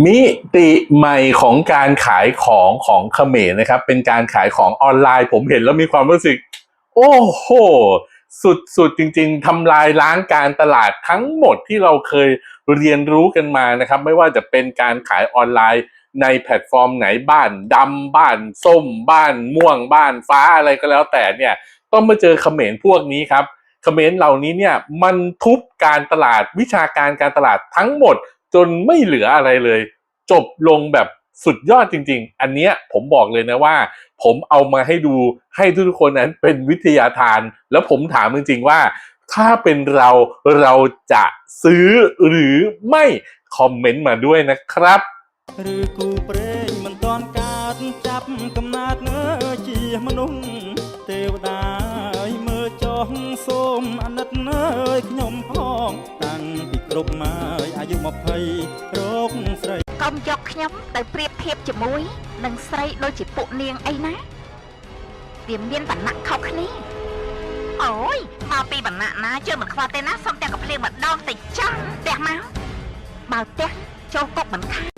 มิติใหม่ของการขายของเขมรนะครับเป็นการขายของออนไลน์ผมเห็นแล้วมีความรู้สึกโอ้โหสุดจริงๆทำลายล้างการตลาดทั้งหมดที่เราเคยเรียนรู้กันมานะครับไม่ว่าจะเป็นการขายออนไลน์ในแพลตฟอร์มไหนบ้านดำบ้านส้มบ้านม่วงบ้านฟ้าอะไรก็แล้วแต่เนี่ยต้องมาเจอเขมรพวกนี้ครับเขมรเหล่านี้เนี่ยมันทุบการตลาดวิชาการการตลาดทั้งหมดจนไม่เหลืออะไรเลยจบลงแบบสุดยอดจริงๆอันเนี้ยผมบอกเลยนะว่าผมเอามาให้ดูให้ทุกคนนั้นเป็นวิทยาทานแล้วผมถามจริงๆว่าถ้าเป็นเราจะซื้อหรือไม่คอมเมนต์มาด้วยนะครับหรือกูเปรย์มันตอนการจับกำนาดเนื้อจีมนุษย์เทวดาเมื่อจองส้มอนัดเนยขยมพ้องตั้งปีกรบมาอายุ20โรคใส่កុំយកខ្ញុំទៅប្រៀបធៀបជាមួយនឹងស្រីដូចជាពួកនាងអីណាវាមានវណ្ណៈខុសគ្នាអូយមកពីវណ្ណៈណាជឿមិនខ្វល់ទេណាសុំតែកំភ្លៀងម្ដងទៅចាំផ្ទះមកបើផ្ទះចូលគុកមិនខាន